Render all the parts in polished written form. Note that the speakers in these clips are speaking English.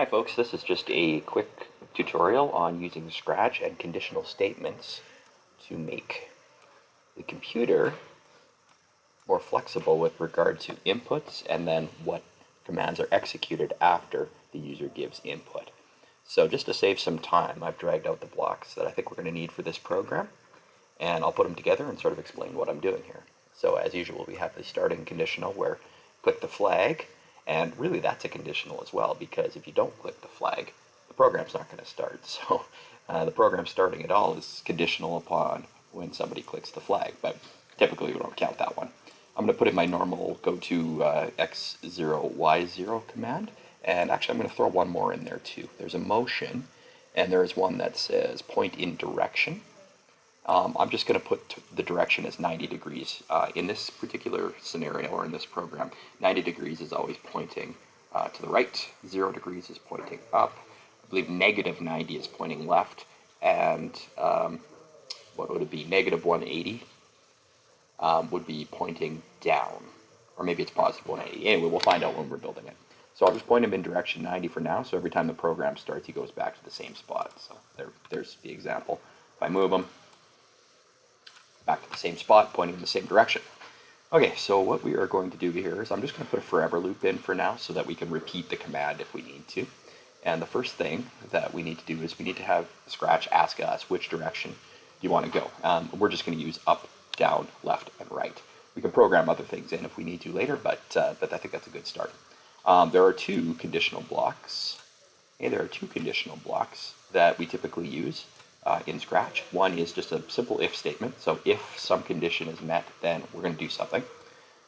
Hi folks, this is just a quick tutorial on using Scratch and conditional statements to make the computer more flexible with regard to inputs and then what commands are executed after the user gives input. So just to save some time, I've dragged out the blocks that I think we're going to need for this program, and I'll put them together and sort of explain what I'm doing here. So as usual, we have the starting conditional where click the flag, and really that's a conditional as well, because if you don't click the flag, the program's not going to start. So the program starting at all is conditional upon when somebody clicks the flag, but typically we don't count that one. I'm going to put in my normal go to x0, y0 command, and actually I'm going to throw one more in there too. There's a motion, and there's one that says point in direction. I'm just going to put the direction as 90 degrees. In this particular scenario, or in this program, 90 degrees is always pointing to the right, 0 degrees is pointing up, I believe negative 90 is pointing left, and what would it be, negative 180 would be pointing down, or maybe it's positive 180. Anyway, we'll find out when we're building it. So I'll just point him in direction 90 for now, so every time the program starts, he goes back to the same spot. So there's the example. If I move him, back to the same spot, pointing in the same direction. Okay, so what we are going to do here is I'm just going to put a forever loop in for now so that we can repeat the command if we need to. And the first thing that we need to do is we need to have Scratch ask us which direction you want to go. We're just going to use up, down, left, and right. We can program other things in if we need to later, but I think that's a good start. There are two conditional blocks. There are two conditional blocks that we typically use in Scratch. One is just a simple if statement. So if some condition is met, then we're going to do something.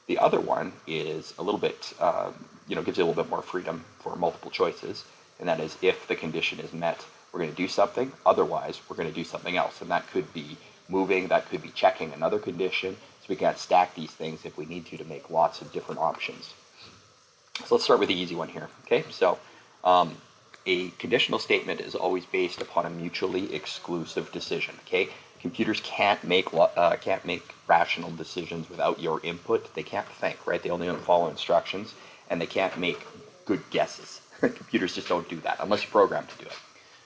The other one is a little bit, gives you a little bit more freedom for multiple choices. And that is if the condition is met, we're going to do something. Otherwise, we're going to do something else. And that could be moving, that could be checking another condition. So we can stack these things if we need to make lots of different options. So let's start with the easy one here. Okay, so a conditional statement is always based upon a mutually exclusive decision. Okay, computers can't make rational decisions without your input. They can't think, right? They only follow instructions, and they can't make good guesses. Computers just don't do that unless you're programmed to do it.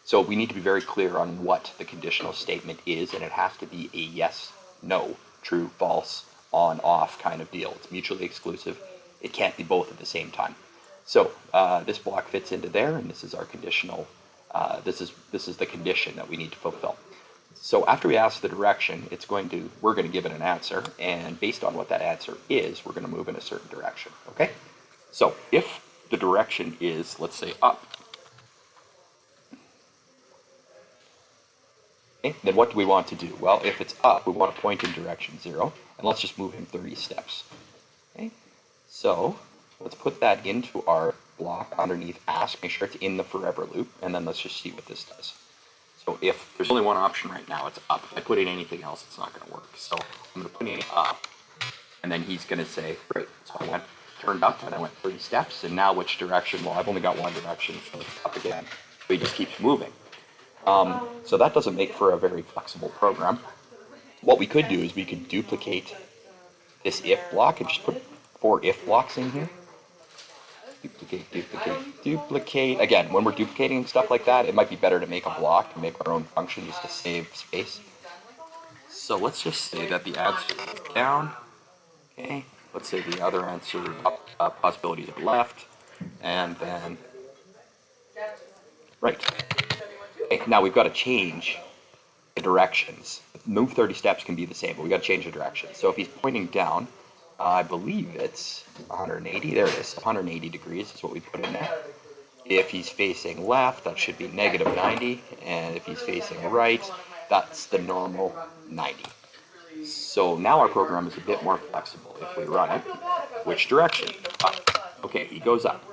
So we need to be very clear on what the conditional statement is, and it has to be a yes, no, true, false, on, off kind of deal. It's mutually exclusive. It can't be both at the same time. So this block fits into there, and this is our conditional. This is the condition that we need to fulfill. So after we ask the direction, we're going to give it an answer, and based on what that answer is, we're going to move in a certain direction. Okay. So if the direction is, let's say, up, okay, then what do we want to do? Well, if it's up, we want to point in direction 0, and let's just move him 30 steps. Okay. So let's put that into our block underneath ask, make sure it's in the forever loop, and then let's just see what this does. So if there's only one option right now, it's up. If I put in anything else, it's not going to work. So I'm going to put in up, and then he's going to say, great. So I turned up, and I went 30 steps, and now which direction? Well, I've only got one direction, so it's up again. So he just keeps moving. So that doesn't make for a very flexible program. What we could do is we could duplicate this if block and just put 4 if blocks in here. Duplicate, duplicate, duplicate. Again, when we're duplicating stuff like that, it might be better to make a block and make our own function just to save space. So let's just say that the answer is down. Okay. Let's say the other answer possibilities are left, and then right. Okay. Now we've got to change the directions. Move 30 steps can be the same, but we've got to change the direction. So if he's pointing down, I believe it's 180. There it is. 180 degrees is what we put in there. If he's facing left, that should be negative 90. And if he's facing right, that's the normal 90. So now our program is a bit more flexible. If we run it, which direction? Up. Okay, he goes up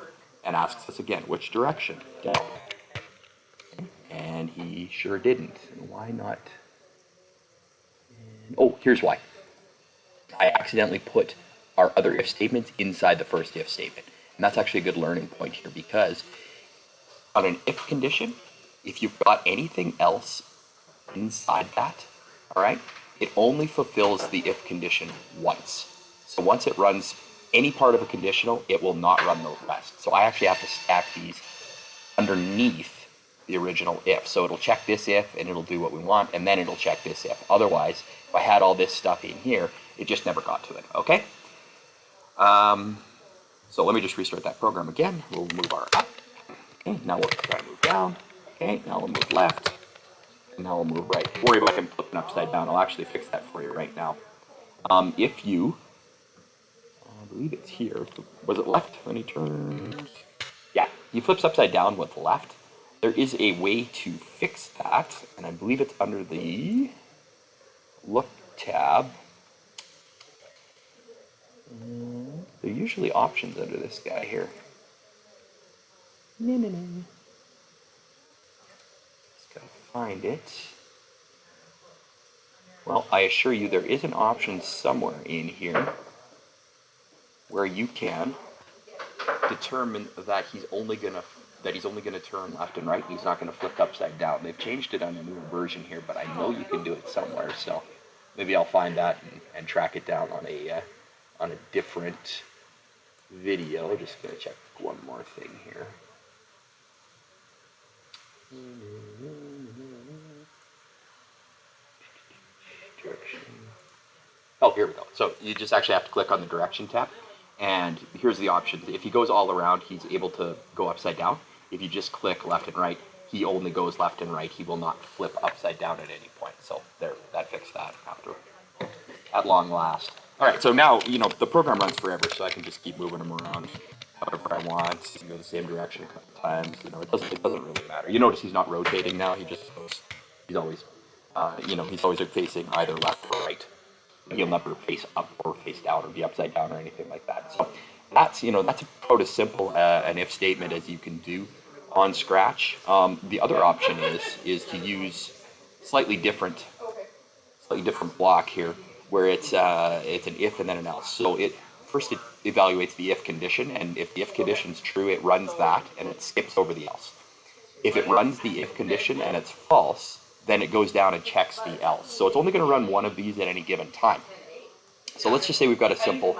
and asks us again, which direction? Down. And he sure didn't. Why not? Oh, here's why. I accidentally put our other if statements inside the first if statement. And that's actually a good learning point here, because on an if condition, if you've got anything else inside that, all right, it only fulfills the if condition once. So once it runs any part of a conditional, it will not run the rest. So I actually have to stack these underneath the original if. So it'll check this if, and it'll do what we want, and then it'll check this if. Otherwise, if I had all this stuff in here, it just never got to it, okay? So let me just restart that program again. We'll move our up. Okay, now we'll try to move down. Okay, now we'll move left. And now we'll move right. Don't worry about him flipping upside down. I'll actually fix that for you right now. If you, I believe it's here. Was it left when he turns? Yeah, he flips upside down with left. There is a way to fix that, and I believe it's under the look tab. There are usually options under this guy here. Just gotta find it. Well, I assure you there is an option somewhere in here where you can determine that he's only gonna turn left and right. He's not gonna flip upside down. They've changed it on a newer version here, but I know you can do it somewhere. So maybe I'll find that and track it down on a different video. Just gonna check one more thing here. Direction. Oh, here we go. So you just actually have to click on the direction tab, and here's the options. If he goes all around, he's able to go upside down. If you just click left and right, he only goes left and right. He will not flip upside down at any point. So there, that fixed that at long last. All right, so now, you know, the program runs forever, so I can just keep moving him around however I want. He can go the same direction a couple times. You know, it doesn't really matter. You notice he's not rotating now. He just goes, he's always, he's always facing either left or right. He'll never face up or face down or be upside down or anything like that. So that's, that's about as simple an if statement as you can do on Scratch. The other option is to use slightly different block here, where it's an if and then an else. So it evaluates the if condition, and if the if condition is true, it runs that and it skips over the else. If it runs the if condition and it's false, then it goes down and checks the else. So it's only going to run one of these at any given time. So let's just say we've got a simple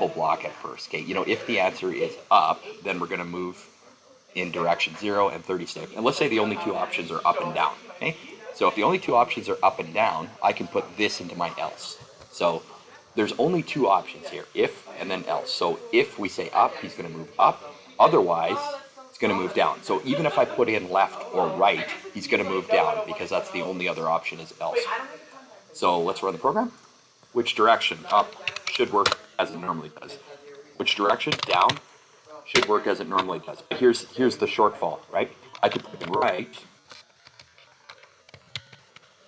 block at first. Okay, if the answer is up, then we're going to move in direction 0 and 36. And let's say the only two options are up and down. Okay, so if the only two options are up and down, I can put this into my else. So there's only two options here, if and then else. So if we say up, he's going to move up. Otherwise, it's going to move down. So even if I put in left or right, he's going to move down, because that's the only other option is else. So let's run the program. Which direction? Up should work as it normally does. Which direction? Down should work as it normally does. But here's the shortfall, right? I could put in right,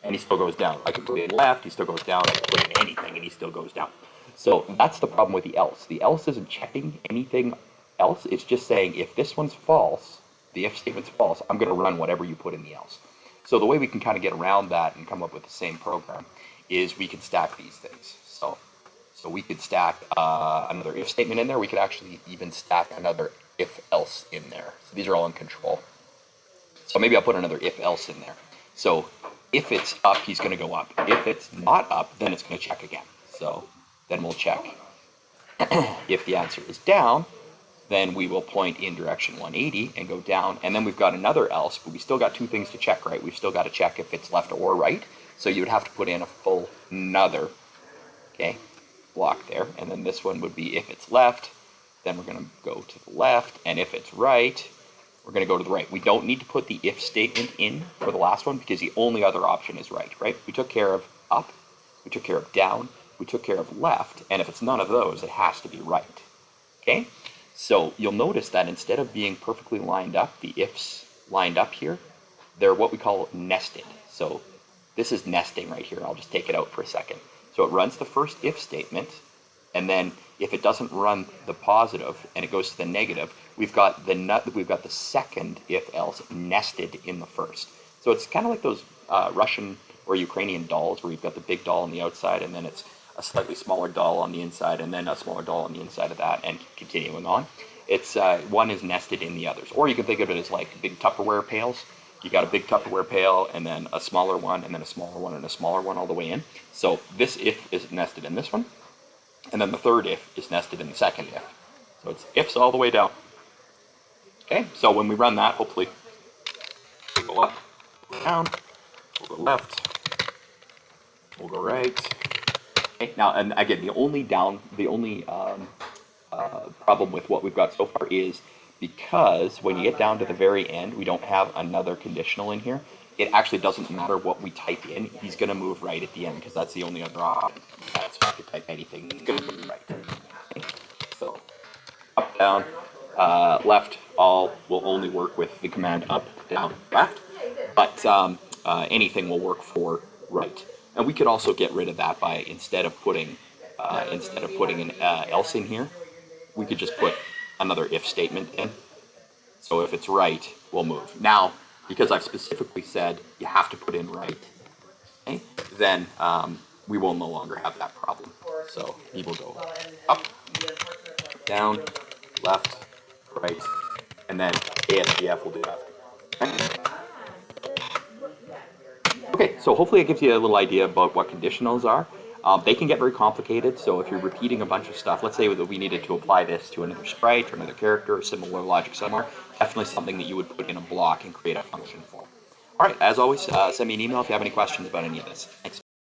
and he still goes down. I could put in left, he still goes down. I could put in anything, and he still goes down. So that's the problem with the else. The else isn't checking anything else. It's just saying if this one's false, the if statement's false, I'm going to run whatever you put in the else. So the way we can kind of get around that and come up with the same program is we can stack these things. So we could stack another if statement in there. We could actually even stack another if else in there. So these are all in control. So maybe I'll put another if else in there. So if it's up, he's going to go up. If it's not up, then it's going to check again. So then we'll check. If the answer is down, then we will point in direction 180 and go down. And then we've got another else, but we still got two things to check, right? We've still got to check if it's left or right. So you would have to put in a full another, block there. And then this one would be if it's left, then we're going to go to the left. And if it's right, we're going to go to the right. We don't need to put the if statement in for the last one, because the only other option is right? We took care of up, we took care of down, we took care of left, and if it's none of those, it has to be right. Okay? So you'll notice that instead of being perfectly lined up, the ifs lined up here, they're what we call nested. So this is nesting right here. I'll just take it out for a second. So it runs the first if statement, and then if it doesn't run the positive and it goes to the negative, we've got the second if else nested in the first. So it's kind of like those Russian or Ukrainian dolls, where you've got the big doll on the outside, and then it's a slightly smaller doll on the inside, and then a smaller doll on the inside of that, and continuing on. It's one is nested in the others. Or you can think of it as like big Tupperware pails. You got a big Tupperware pail, and then a smaller one, and then a smaller one, and a smaller one all the way in. So this if is nested in this one, and then the third if is nested in the second if. So it's ifs all the way down. Okay, so when we run that, hopefully we'll go up, we'll go down, we'll go left, we'll go right. Okay, now, and again, the only problem with what we've got so far is because when you get down to the very end, we don't have another conditional in here. It actually doesn't matter what we type in. He's going to move right at the end because that's the only other option. That's if you type anything, he's going to move right. Okay. So up, down, left, all will only work with the command up, down, left. But anything will work for right. And we could also get rid of that by instead of putting an else in here, we could just put another if statement in. So if it's right, we'll move. Now, because I've specifically said you have to put in right, okay, then we will no longer have that problem. So he will go up, down, left, right, and then ASDF will do that. Okay, so hopefully it gives you a little idea about what conditionals are. They can get very complicated, so if you're repeating a bunch of stuff, let's say that we needed to apply this to another sprite or another character or similar logic somewhere, definitely something that you would put in a block and create a function for. All right, as always, send me an email if you have any questions about any of this. Thanks.